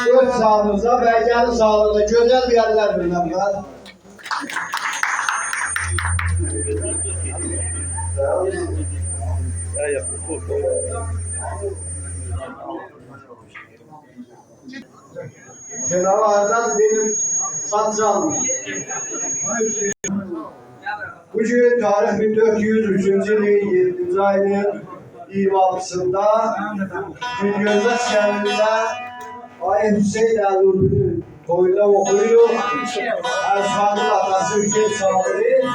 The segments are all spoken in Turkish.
Öz sağlığınıza, Bəyqəli sağlığına gözəl bir yerlər bilməm ben. Kenarlardan benim satacağım. Bugün tarih 1403. yılın 7. ayının 26'sında Güngözdə şəhərində Ayı Hüseyin Əlurlu'nun toyunda okuyor. Erşan'ın atası Hüseyin Sabri.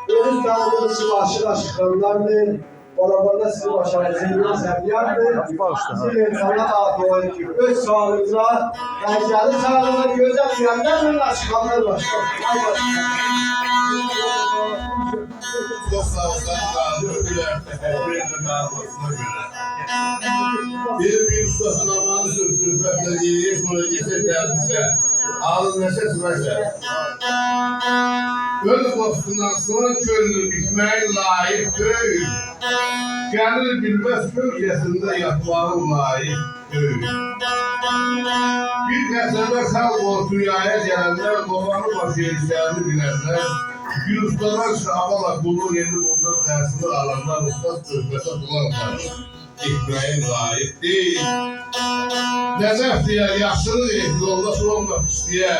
Özü tanıdığı sizi aşıklarlarını Balabanda sizi başarısını sevdiğindir. Sizin insana ait öz sağlığınıza, Bəyqəli sağlığına gözəl yerlərlə aşıqlanlar başlar. Çok sağ olun. Bir ustasının amanı sözü beklediği sonra gitse derdise. Ağzı neşe sürese. Göz dostundan sıvan çölünü bitmeye layık değil. Gelir bilmez kölgesinde yatmanın layık değil. Bir kesebe sal ortuyaya gelenler, babanı başı işlerini bilenler, bir ustalar şahabala bulur yedi bundan dersini alanlar, usta sözbete bulanlar. Gitmeyin layık değil. Nezef diye, yaşlı diye, yoldaş olmamış diye,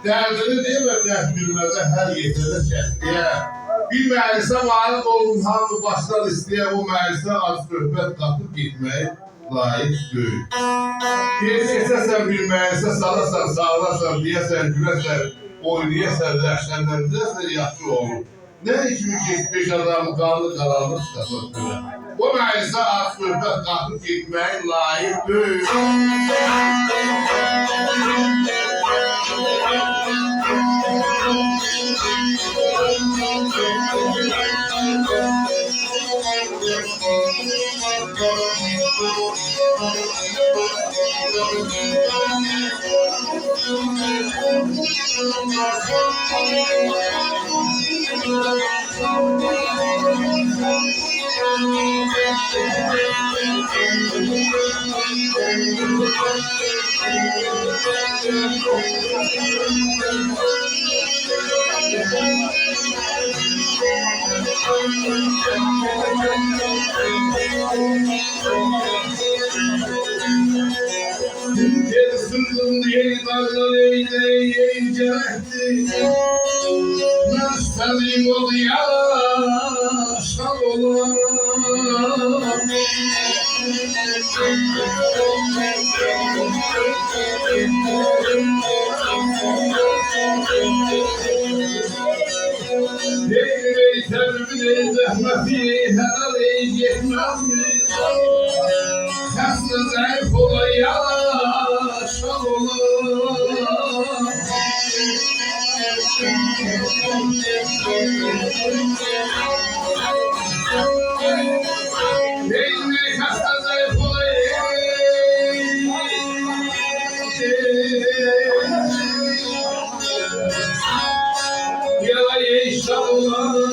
derdini diye ve dert bilmeze her yetede çek diye. Bir meclise varit olun hamı başlar isteye, o meclise az söhbet katıp gitmeyi layık değil. Geç geçersen bir meclise salasan, sağlarsan, diyesen, gülersen, oynayasan, rəhşənləndirəsən, yaxşı olur. Ne kimi geçmiş adamı kanlı karanlık tutasın. O meclise az söhbet katıp gitmeyi layık değil. Gel sırdım diye dallar eğlenecekti. Nasıl ol yaşal olan. Ey sevgili zahmeti helal yetmez mi? Kaslı zayıf ola yaşal olan. Ey kaslı zayıf ola yala yaşal olan.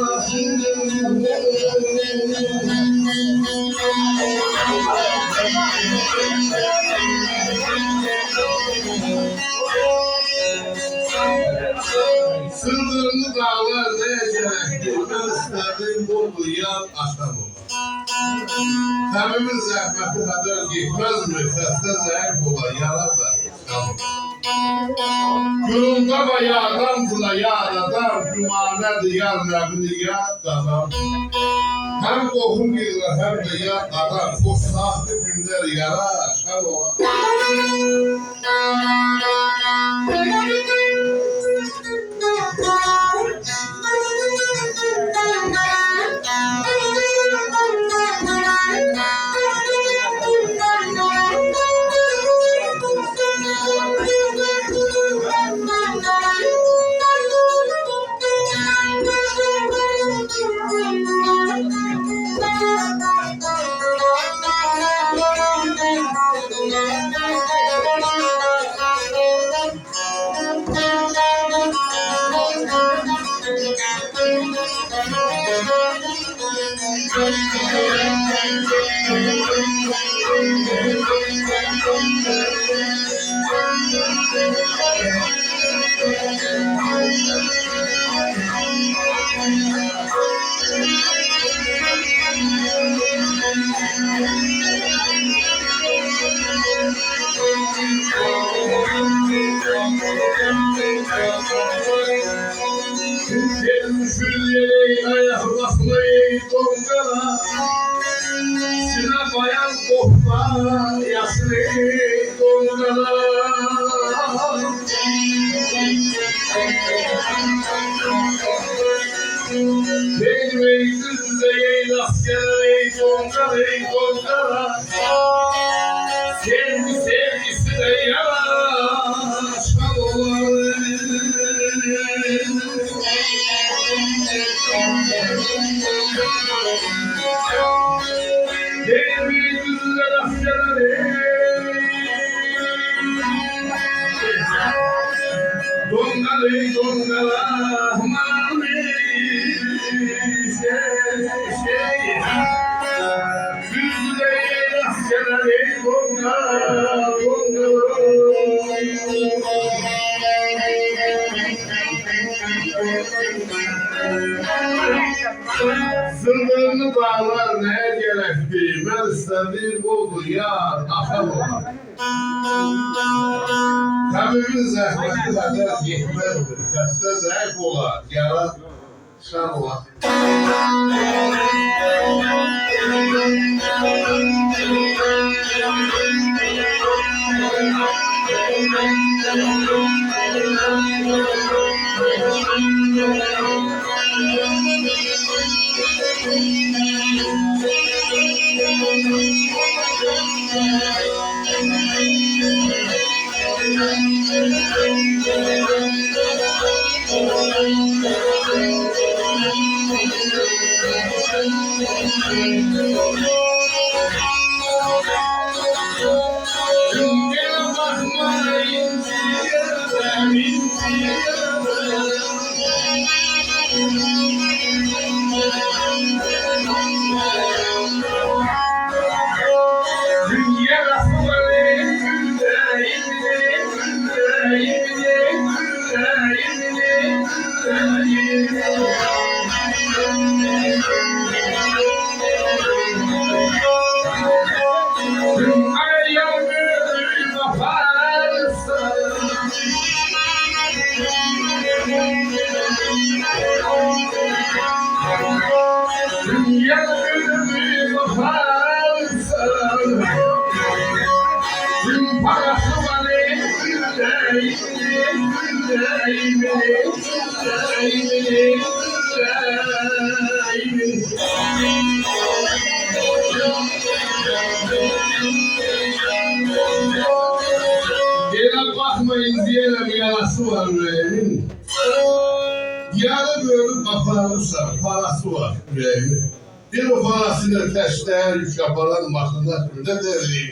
Sırdırını dağlar neyecektir, ben isterdim bolu yan aşam olur. Temimin zahmeti kadar gitmez mi, xəstə zəif ola, yara da aşam olur. Gülümdə və yardımcıla yar adam, gümanədir yar nəbini yad adam. Hem qohum yığılır, hem de yad adam, o sahtı günlər yara aşam olur. Thank you. Gelmişülley ayak basmayı dongara, Sina bayan kokla yaşlı dongara. Benim yüzündey askerley dongara, sevgisi de yaraşan olar. Benim yüzünden askerley dongara, mami yüzünden askerley dongara. Sırlarını bağlar neye gerekti? Ben istediğim oldu yar, akıl olan. Tabibin zəhməti qədər yetməzdir. Xəstə zəif olar, yara şan olar. Genel bakmayın diyelim yarası var yüreğimin. Yarı bölüp kapanırsa parası var yüreğimin. Bir o parasını teşter yük yaparan maşında türde derliyim.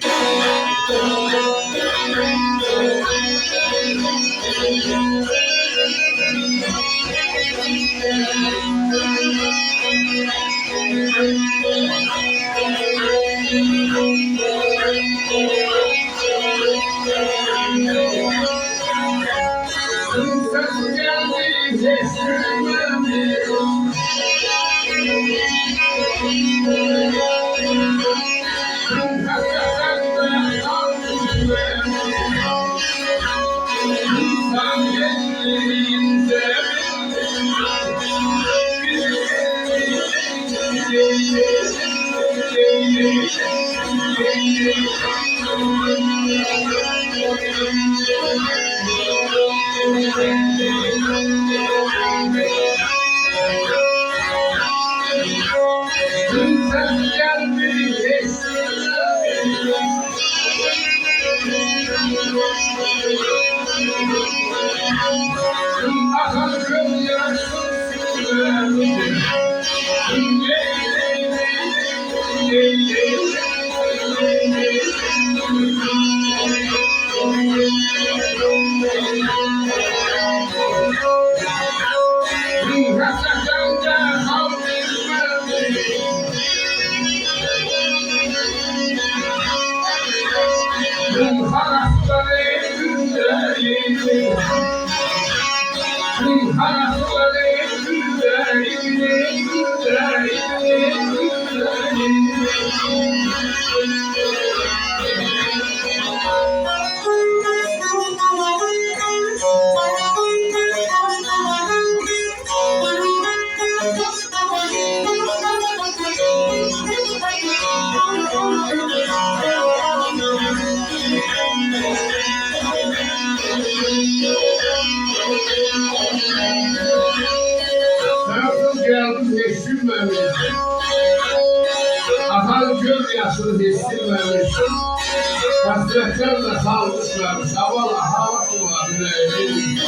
bilmemiş. Atan göz yaşını hissilmemiş. Hasretlerle kalmışlar. Şavala havası var yüreğimin.